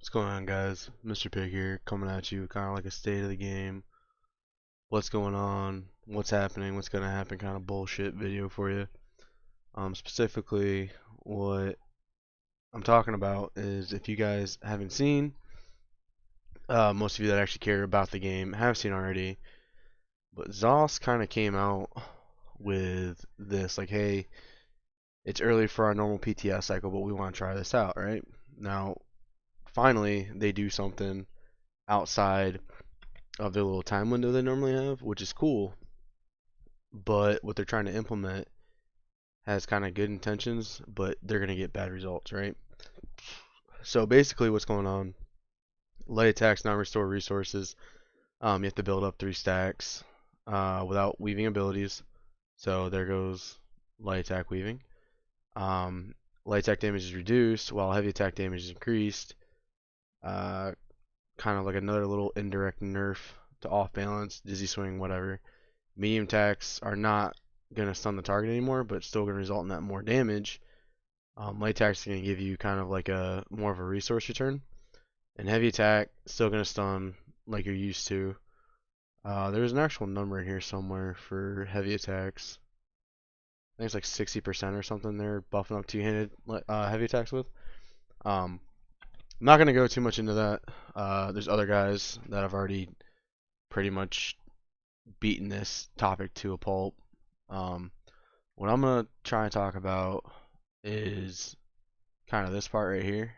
What's going on, guys? Mr. Pig here, coming at you kind of like a state of the game, what's going on, what's happening, what's gonna happen kind of bullshit video for you. Specifically, what I'm talking about is if you guys haven't seen, most of you that actually care about the game have seen already, but ZOS kind of came out with this, like, hey, it's early for our normal PTS cycle, but we want to try this out, right? Now, finally, they do something outside of their little time window they normally have, which is cool. But what they're trying to implement has kind of good intentions, but they're going to get bad results, right? So basically, what's going on? Light attacks non-restore resources. You have to build up 3 stacks without weaving abilities. So there goes light attack weaving. Light attack damage is reduced while heavy attack damage is increased. Kind of like another little indirect nerf to off balance, dizzy swing, whatever. Medium attacks are not going to stun the target anymore, but still going to result in that more damage. Light attacks are going to give you kind of like a more of a resource return. And heavy attack, still going to stun like you're used to. There's an actual number in here somewhere for heavy attacks. I think it's like 60% or something they're buffing up two-handed heavy attacks with. I'm not going to go too much into that. There's other guys that have already pretty much beaten this topic to a pulp. What I'm going to try and talk about is kind of this part right here,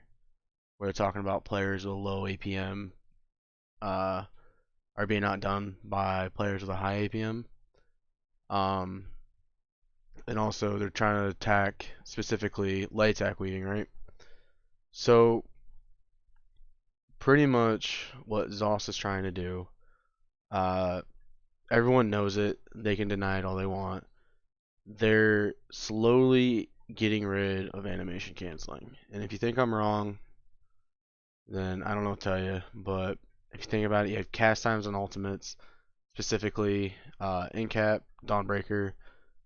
where they're talking about players with low APM are being outdone by players with a high APM. And also they're trying to attack specifically light attack weaving, right? So pretty much what ZOS is trying to do, everyone knows it. They can deny it all they want. They're slowly getting rid of animation canceling. And if you think I'm wrong, then I don't know what to tell you. But if you think about it, you have cast times on ultimates, specifically Incap, Dawnbreaker,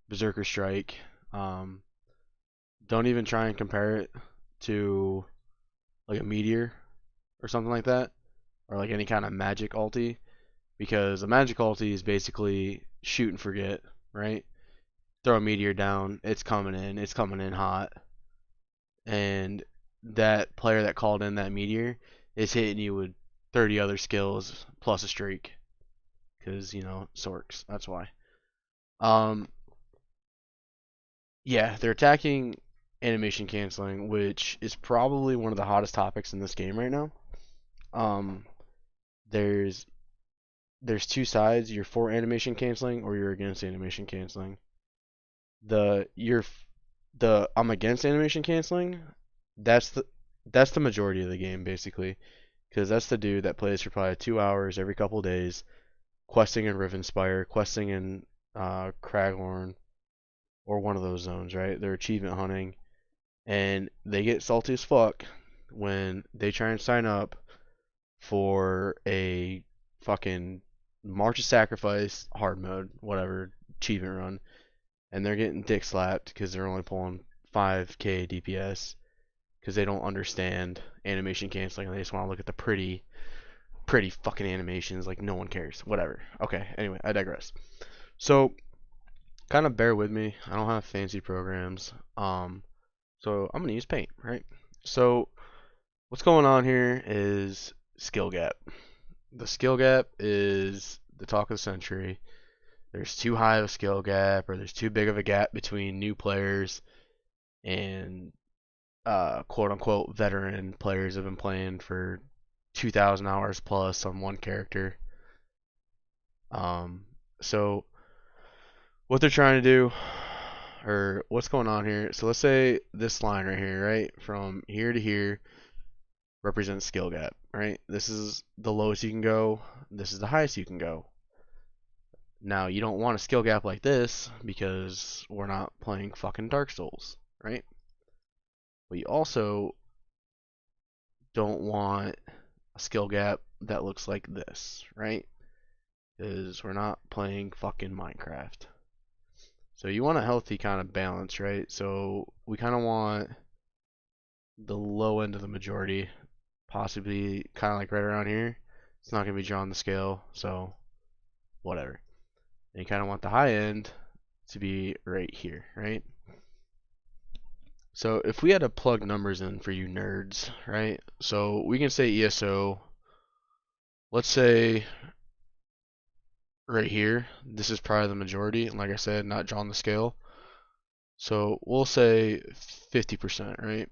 Berserker Strike. Don't even try and compare it to like a Meteor or something like that, or like any kind of magic ulti, because a magic ulti is basically shoot and forget, right? Throw a meteor down, it's coming in hot, and that player that called in that meteor is hitting you with 30 other skills plus a streak, because Sorks. That's why. Um, yeah, they're attacking animation canceling, which is probably one of the hottest topics in this game right now. Um, there's there's two sides. You're for animation canceling or you're against animation canceling. The I'm against animation canceling. That's the majority of the game basically, because that's the dude that plays for probably 2 hours every couple of days, questing in Rivenspire, questing in Craglorn, or one of those zones, right? They're achievement hunting, and they get salty as fuck when they try and sign up for a fucking March of Sacrifice hard mode, whatever, achievement run, and they're getting dick slapped because they're only pulling 5k DPS because they don't understand animation canceling and they just want to look at the pretty fucking animations like no one cares. Whatever. Okay, anyway, I digress. So, kind of bear with me. I don't have fancy programs. So I'm going to use Paint, right? So, what's going on here is skill gap. The skill gap is the talk of the century. There's too high of a skill gap, or there's too big of a gap between new players and quote unquote veteran players have been playing for 2,000 hours plus on one character. So what they're trying to do, or what's going on here, so let's say this line right here, right, from here to here represents skill gap, right? This is the lowest you can go, this is the highest you can go. Now, you don't want a skill gap like this because we're not playing fucking Dark Souls, right? But you also don't want a skill gap that looks like this, right? Because we're not playing fucking Minecraft. So you want a healthy kind of balance, right? So we kind of want the low end of the majority possibly kind of like right around here. It's not going to be drawn the scale, so whatever. And you kind of want the high end to be right here, right? So if we had to plug numbers in for you nerds, right? So we can say ESO, let's say right here, this is probably the majority, and like I said, not drawn the scale. So we'll say 50%, right?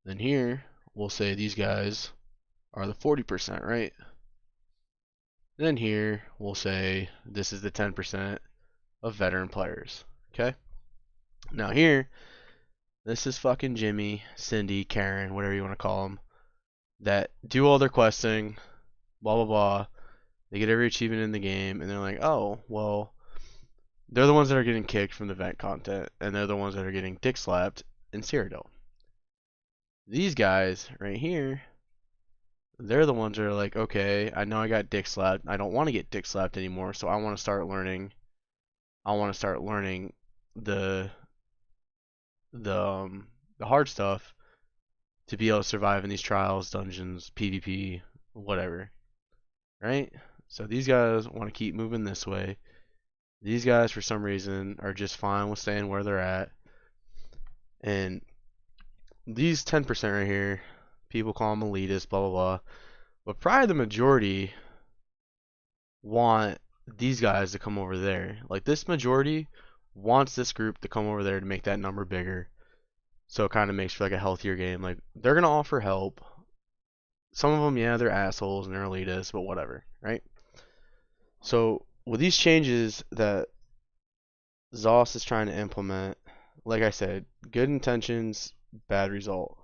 Then here, we'll say these guys are the 40%, right? Then here, we'll say this is the 10% of veteran players, okay? Now here, this is fucking Jimmy, Cindy, Karen, whatever you want to call them, that do all their questing, blah, blah, blah. They get every achievement in the game, and they're like, oh, well, they're the ones that are getting kicked from the vent content, and they're the ones that are getting dick slapped in Cyrodiil. These guys right here, they're the ones that are like, okay, I know I got dick slapped. I don't want to get dick slapped anymore, so I want to start learning. I want to start learning the the hard stuff to be able to survive in these trials, dungeons, PvP, whatever. Right? So these guys want to keep moving this way. These guys, for some reason, are just fine with staying where they're at. And these 10% right here, people call them elitists, blah, blah, blah. But probably the majority want these guys to come over there. Like, this majority wants this group to come over there to make that number bigger. So it kind of makes for like a healthier game. Like, they're going to offer help. Some of them, yeah, they're assholes and they're elitists, but whatever, right? So with these changes that ZOS is trying to implement, like I said, good intentions, bad result.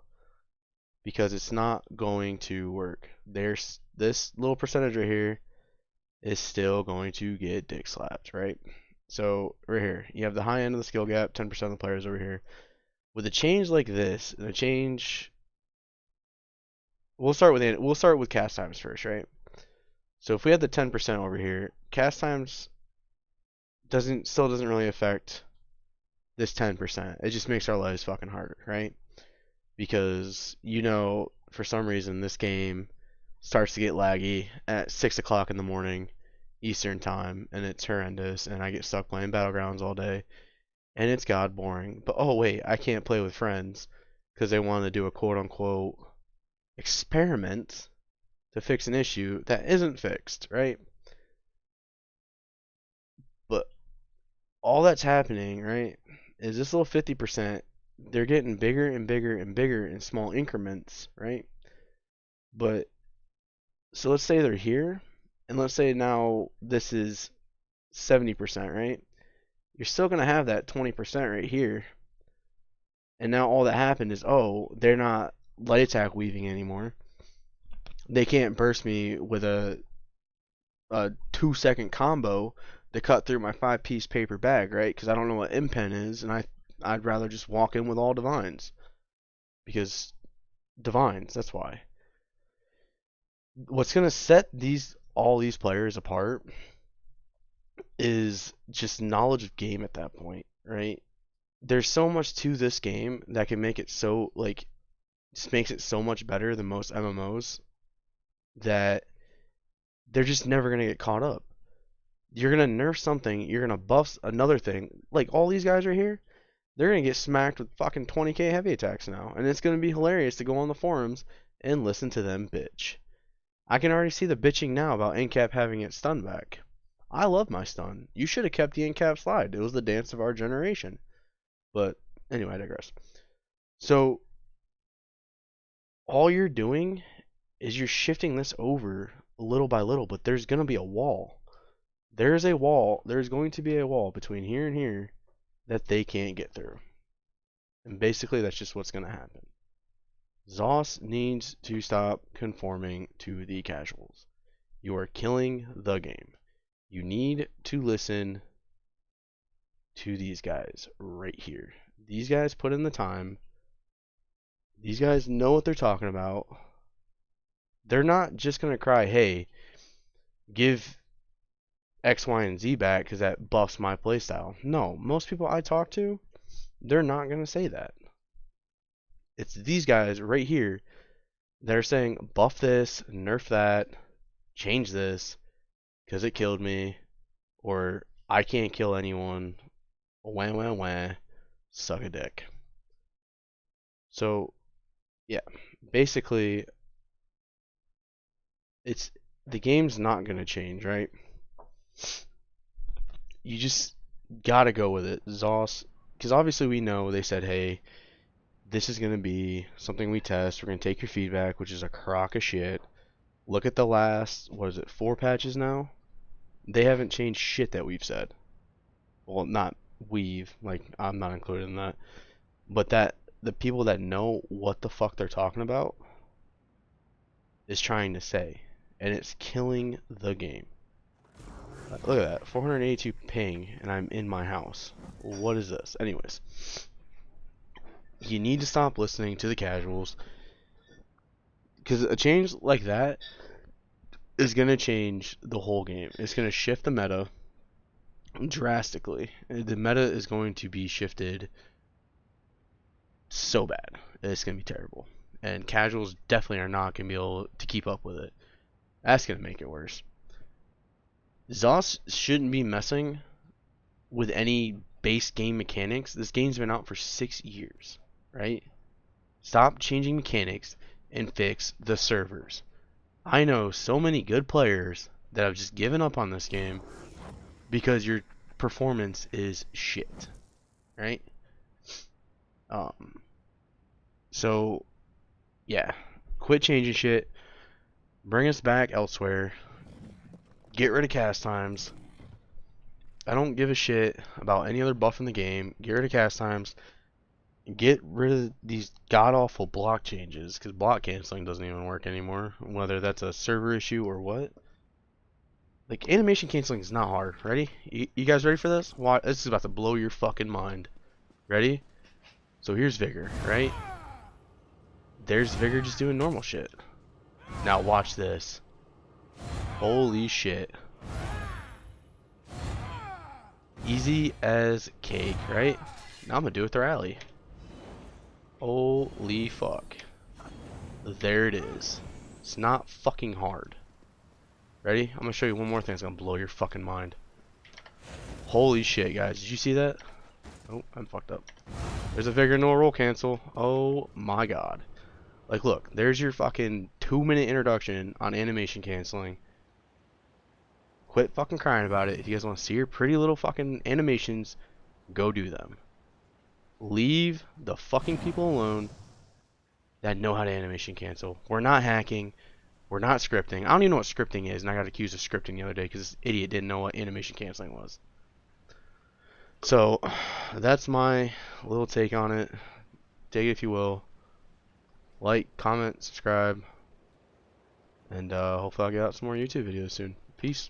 Because it's not going to work. There's this little percentage right here is still going to get dick slapped, right? So right here, you have the high end of the skill gap, 10% of the players over here. With a change like this, and a change, we'll start with cast times first, right? So if we had the 10% over here, cast times still doesn't really affect this 10%. It just makes our lives fucking harder, right? Because for some reason this game starts to get laggy at 6 o'clock in the morning Eastern time, and it's horrendous, and I get stuck playing Battlegrounds all day, and it's god boring. But oh wait, I can't play with friends because they want to do a quote unquote experiment to fix an issue that isn't fixed, right? But all that's happening, right, is this little 50%, they're getting bigger and bigger and bigger in small increments, right? But so let's say they're here, and let's say now this is 70%, right? You're still going to have that 20% right here. And now all that happened is, oh, they're not light attack weaving anymore. They can't burst me with a 2-second combo to cut through my 5-piece paper bag, right? Because I don't know what impen is, and I'd rather just walk in with all divines. Because divines, that's why. What's going to set all these players apart is just knowledge of game at that point, right? There's so much to this game that can make it so, like, just makes it so much better than most MMOs that they're just never going to get caught up. You're going to nerf something, you're going to buff another thing. Like, all these guys right here, they're going to get smacked with fucking 20k heavy attacks now. And it's going to be hilarious to go on the forums and listen to them bitch. I can already see the bitching now about NCAP having its stun back. I love my stun. You should have kept the NCAP slide. It was the dance of our generation. But anyway, I digress. So all you're doing is you're shifting this over little by little, but there's going to be a wall. There's a wall. There's going to be a wall between here and here that they can't get through. And basically that's just what's going to happen. ZOS needs to stop conforming to the casuals. You are killing the game. You need to listen to these guys right here. These guys put in the time. These guys know what they're talking about. They're not just going to cry, hey, give X, Y, and Z back because that buffs my playstyle. No, most people I talk to, they're not going to say that. It's these guys right here They're saying buff this, nerf that, change this, because it killed me, or I can't kill anyone. Wah wah wah. Suck a dick. So yeah, basically, it's the game's not gonna change, right? You just gotta go with it, ZOS, because obviously we know they said, hey, this is gonna be something we test. We're gonna take your feedback, which is a crock of shit. Look at the last, what is it, 4 patches now? They haven't changed shit that we've said. Well, not we've, like I'm not included in that, but that the people that know what the fuck they're talking about is trying to say, and it's killing the game. Look at that, 482 ping, and I'm in my house. What is this? Anyways, you need to stop listening to the casuals, because a change like that is going to change the whole game. It's going to shift the meta drastically. The meta is going to be shifted so bad. It's going to be terrible. And casuals definitely are not going to be able to keep up with it. That's going to make it worse. ZOS shouldn't be messing with any base game mechanics. This game's been out for 6 years, right? Stop changing mechanics and fix the servers. I know so many good players that have just given up on this game because your performance is shit, right? So yeah, quit changing shit. Bring us back elsewhere. Get rid of cast times. I don't give a shit about any other buff in the game. Get rid of cast times. Get rid of these god awful block changes, because block canceling doesn't even work anymore. Whether that's a server issue or what. Like, animation canceling is not hard. Ready? You guys ready for this? This is about to blow your fucking mind. Ready? So here's Vigor, right? There's Vigor just doing normal shit. Now watch this. Holy shit. Easy as cake, right? Now I'm gonna do it with the rally. Holy fuck. There it is. It's not fucking hard. Ready? I'm gonna show you one more thing that's gonna blow your fucking mind. Holy shit, guys. Did you see that? Oh, I'm fucked up. There's a Vigor no roll cancel. Oh my god. Like, look, there's your fucking 2-minute introduction on animation canceling. Quit fucking crying about it. If you guys want to see your pretty little fucking animations, go do them. Leave the fucking people alone that know how to animation cancel. We're not hacking. We're not scripting. I don't even know what scripting is, and I got accused of scripting the other day because this idiot didn't know what animation canceling was. So, that's my little take on it. Take it if you will. Like, comment, subscribe, and hopefully I'll get out some more YouTube videos soon. Peace.